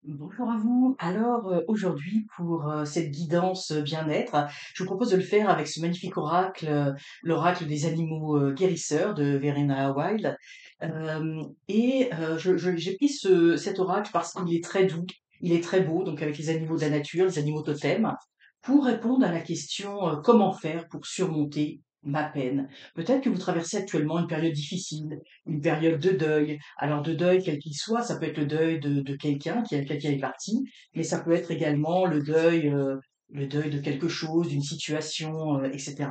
Bonjour à vous. Alors aujourd'hui pour cette guidance bien-être, je vous propose de le faire avec ce magnifique oracle, l'oracle des animaux guérisseurs de Verena Wild. J'ai pris cet oracle parce qu'il est très doux, il est très beau, donc avec les animaux de la nature, les animaux totems, pour répondre à la question comment faire pour surmonter ma peine. Peut-être que vous traversez actuellement une période difficile, une période de deuil. Alors de deuil quel qu'il soit, ça peut être le deuil de quelqu'un quelqu'un est parti, mais ça peut être également le deuil de quelque chose, d'une situation, etc.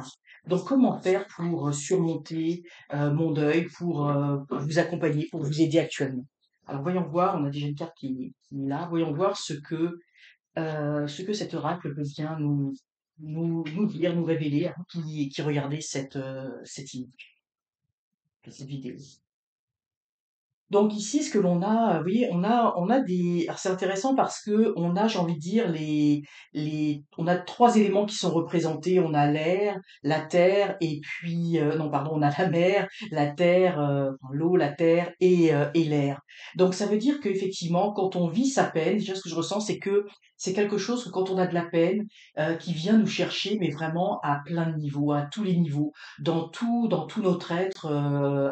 Donc comment faire pour surmonter mon deuil, pour vous accompagner, pour vous aider actuellement. Alors voyons voir, on a déjà une carte qui est là, voyons voir ce que cet oracle peut bien nous dire, nous révéler à vous qui regardez cette image, cette vidéo. Donc ici, ce que l'on a, vous voyez, on a des. Alors c'est intéressant parce que on a, j'ai envie de dire, on a trois éléments qui sont représentés. On a l'air, la terre, et puis non, pardon, on a la mer, la terre, enfin, l'eau, la terre et l'air. Donc ça veut dire qu'effectivement, quand on vit sa peine, déjà ce que je ressens, c'est que c'est quelque chose que quand on a de la peine, qui vient nous chercher, mais vraiment à plein de niveaux, à tous les niveaux, dans tout notre être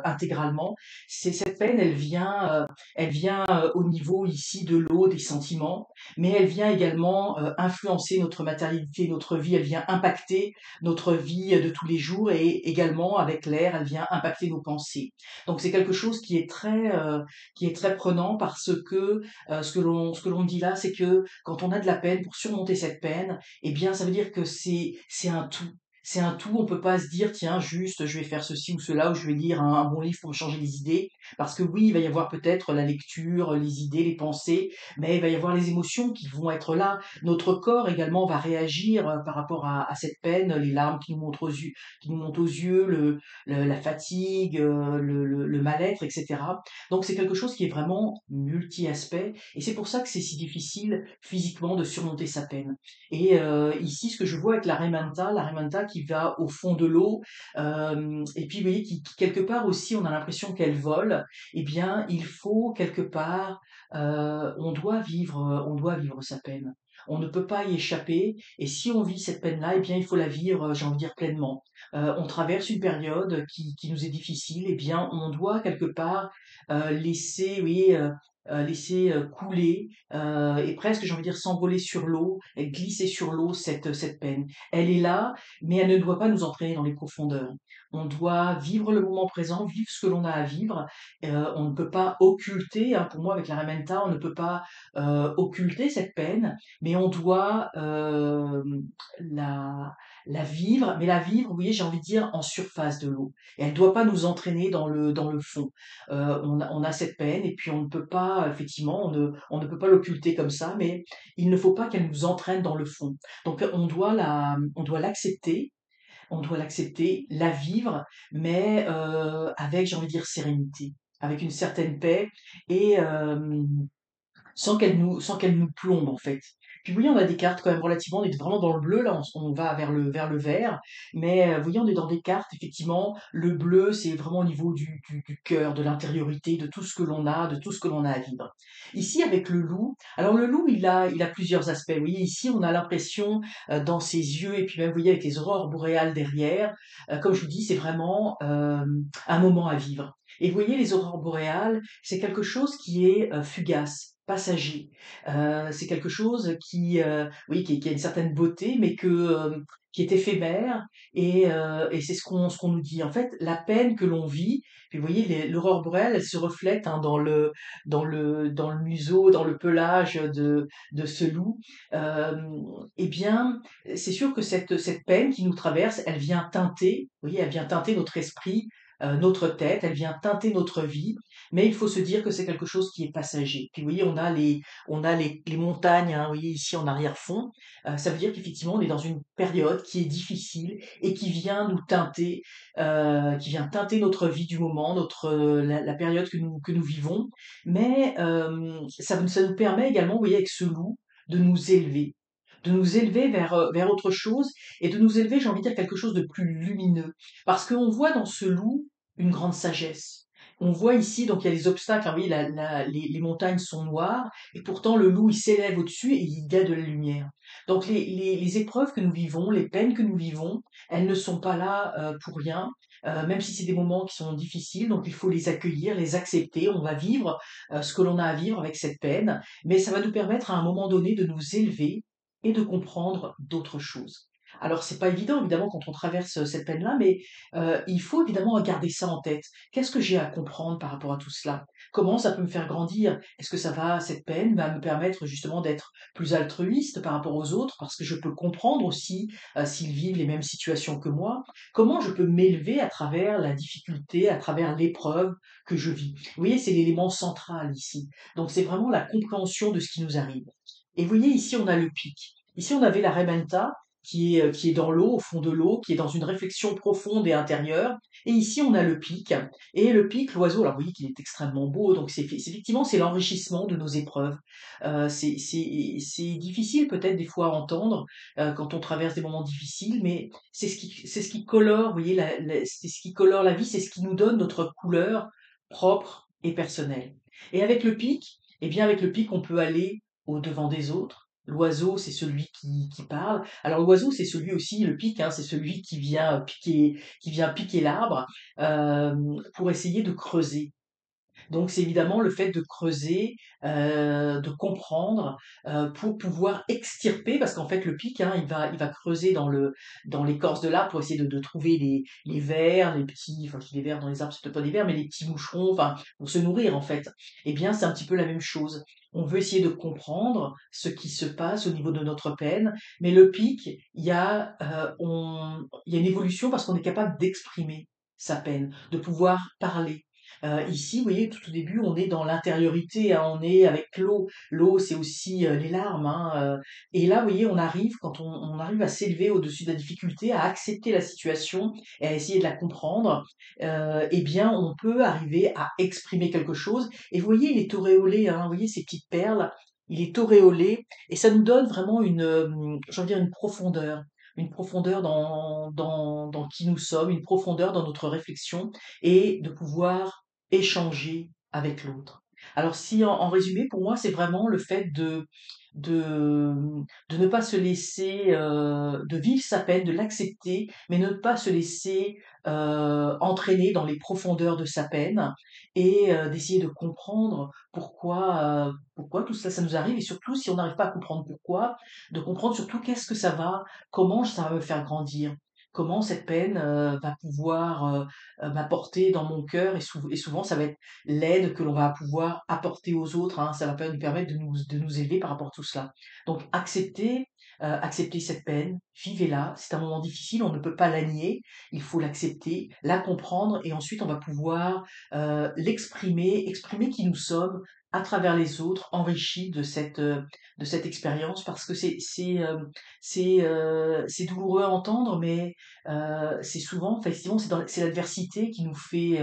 intégralement. C'est cette peine, elle vient au niveau ici de l'eau, des sentiments, mais elle vient également influencer notre matérialité, notre vie. Elle vient impacter notre vie de tous les jours et également avec l'air, elle vient impacter nos pensées. Donc c'est quelque chose qui est très prenant parce que ce que l'on dit là, c'est que quand on a de la peine, pour surmonter cette peine, eh bien ça veut dire que c'est un tout. C'est un tout, on peut pas se dire, tiens, juste, je vais faire ceci ou cela, ou je vais lire un bon livre pour me changer les idées. Parce que oui, il va y avoir peut-être la lecture, les idées, les pensées, mais il va y avoir les émotions qui vont être là. Notre corps également va réagir par rapport à cette peine, les larmes qui nous montent aux yeux, la fatigue, le mal-être, etc. Donc c'est quelque chose qui est vraiment multi-aspect, et c'est pour ça que c'est si difficile physiquement de surmonter sa peine. Et ici, ce que je vois avec la Remanta qui va au fond de l'eau, et puis vous voyez qui quelque part aussi, on a l'impression qu'elle vole. Eh bien, il faut quelque part, on doit vivre sa peine. On ne peut pas y échapper, et si on vit cette peine-là, eh bien, il faut la vivre, j'ai envie de dire pleinement. On traverse une période qui nous est difficile, eh bien, on doit quelque part laisser, oui, laisser couler et presque, j'ai envie de dire, s'envoler sur l'eau, et glisser sur l'eau cette peine. Elle est là, mais elle ne doit pas nous entraîner dans les profondeurs. On doit vivre le moment présent, vivre ce que l'on a à vivre. On ne peut pas occulter, hein, pour moi avec la Ramenta, on ne peut pas occulter cette peine, mais on doit la, la vivre, mais la vivre, vous voyez, j'ai envie de dire, en surface de l'eau. Et elle ne doit pas nous entraîner dans le fond. On a cette peine et puis on ne peut pas, effectivement, on ne peut pas l'occulter comme ça, mais il ne faut pas qu'elle nous entraîne dans le fond. Donc on doit l'accepter, la vivre, mais avec, j'ai envie de dire, sérénité, avec une certaine paix et sans qu'elle nous plombe en fait. Puis vous voyez, on a des cartes quand même relativement, on est vraiment dans le bleu, là on va vers le vert, mais vous voyez, on est dans des cartes, effectivement, le bleu c'est vraiment au niveau du cœur, de l'intériorité, de tout ce que l'on a, de tout ce que l'on a à vivre. Ici avec le loup, alors le loup il a plusieurs aspects, vous voyez, ici on a l'impression dans ses yeux, et puis même vous voyez avec les aurores boréales derrière, comme je vous dis, c'est vraiment un moment à vivre. Et vous voyez, les aurores boréales, c'est quelque chose qui est fugace, passager. C'est quelque chose oui, qui a une certaine beauté, mais qui est éphémère. Et c'est ce qu'on nous dit. En fait, la peine que l'on vit. Puis vous voyez, l'aurore boréale, elle se reflète hein, dans le museau, dans le pelage de ce loup. Euh, eh bien, c'est sûr que cette peine qui nous traverse, elle vient teinter, vous voyez, elle vient teinter notre esprit, notre tête, elle vient teinter notre vie, mais il faut se dire que c'est quelque chose qui est passager. Puis vous voyez, on a les montagnes, hein, vous voyez ici en arrière-fond. Ça veut dire qu'effectivement, on est dans une période qui est difficile et qui vient teinter notre vie du moment, la période que nous vivons. Mais ça nous permet également, vous voyez, avec ce loup, de nous élever. De nous élever vers autre chose et de nous élever, j'ai envie de dire, quelque chose de plus lumineux. Parce qu'on voit dans ce loup une grande sagesse. On voit ici, donc il y a les obstacles, hein, vous voyez, les montagnes sont noires, et pourtant le loup, il s'élève au-dessus et il y a de la lumière. Donc les épreuves que nous vivons, les peines que nous vivons, elles ne sont pas là pour rien, même si c'est des moments qui sont difficiles, donc il faut les accueillir, les accepter. On va vivre ce que l'on a à vivre avec cette peine, mais ça va nous permettre à un moment donné de nous élever et de comprendre d'autres choses. Alors c'est pas évident évidemment quand on traverse cette peine-là, mais il faut évidemment garder ça en tête. Qu'est-ce que j'ai à comprendre par rapport à tout cela? Comment ça peut me faire grandir? Est-ce que cette peine va me permettre justement d'être plus altruiste par rapport aux autres parce que je peux comprendre aussi s'ils vivent les mêmes situations que moi? Comment je peux m'élever à travers la difficulté, à travers l'épreuve que je vis? Vous voyez, c'est l'élément central ici. Donc c'est vraiment la compréhension de ce qui nous arrive. Et vous voyez, ici on a le pic. Ici on avait la Rebenta qui est dans l'eau, au fond de l'eau, qui est dans une réflexion profonde et intérieure. Et ici, on a le pic. Et le pic, l'oiseau, alors vous voyez qu'il est extrêmement beau, donc effectivement, c'est l'enrichissement de nos épreuves. C'est difficile peut-être des fois à entendre quand on traverse des moments difficiles, mais c'est ce qui colore, vous voyez, c'est ce qui colore la vie, c'est ce qui nous donne notre couleur propre et personnelle. Et avec le pic, eh bien avec le pic, on peut aller au devant des autres. L'oiseau, c'est celui qui parle. Alors l'oiseau, c'est celui aussi, le pic, hein, c'est celui qui vient piquer l'arbre pour essayer de creuser. Donc c'est évidemment le fait de creuser, de comprendre, pour pouvoir extirper parce qu'en fait le pic, hein, il va creuser dans l'écorce de l'arbre pour essayer de trouver les vers, les petits enfin je dis les vers dans les arbres, c'est peut-être pas des vers, mais les petits moucherons, enfin pour se nourrir en fait. Eh bien c'est un petit peu la même chose. On veut essayer de comprendre ce qui se passe au niveau de notre peine, mais le pic, il y a une évolution parce qu'on est capable d'exprimer sa peine, de pouvoir parler. Ici, vous voyez, tout au début, on est dans l'intériorité, hein, on est avec l'eau. L'eau, c'est aussi les larmes, hein. Et là, vous voyez, quand on arrive à s'élever au-dessus de la difficulté, à accepter la situation et à essayer de la comprendre, eh bien, on peut arriver à exprimer quelque chose. Et vous voyez, il est auréolé, hein, vous voyez ces petites perles, il est auréolé, et ça nous donne vraiment j'ai envie de dire une profondeur dans qui nous sommes, une profondeur dans notre réflexion, et de pouvoir échanger avec l'autre. Alors si en résumé, pour moi, c'est vraiment le fait de, de ne pas se laisser, de vivre sa peine, de l'accepter, mais ne pas se laisser entraîner dans les profondeurs de sa peine et d'essayer de comprendre pourquoi tout cela ça nous arrive et surtout si on n'arrive pas à comprendre pourquoi, de comprendre surtout qu'est-ce que ça va, comment ça va me faire grandir, comment cette peine va pouvoir m'apporter dans mon cœur et souvent ça va être l'aide que l'on va pouvoir apporter aux autres, hein, ça va pas nous permettre de nous élever par rapport à tout cela. Donc accepter cette peine, vivez-la, c'est un moment difficile, on ne peut pas la nier, il faut l'accepter, la comprendre et ensuite on va pouvoir l'exprimer, exprimer qui nous sommes à travers les autres, enrichis de cette expérience parce que c'est douloureux à entendre, mais c'est souvent, effectivement, c'est l'adversité qui nous fait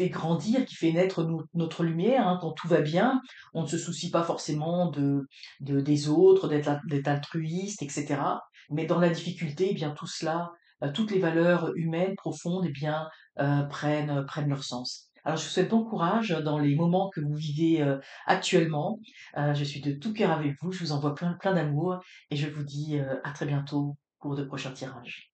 grandir, qui fait naître notre lumière. Hein. Quand tout va bien, on ne se soucie pas forcément des autres, d'être altruiste, etc. Mais dans la difficulté, eh bien tout cela, toutes les valeurs humaines profondes, eh bien prennent leur sens. Alors je vous souhaite bon courage dans les moments que vous vivez actuellement. Je suis de tout cœur avec vous, je vous envoie plein d'amour et je vous dis à très bientôt pour de prochains tirages.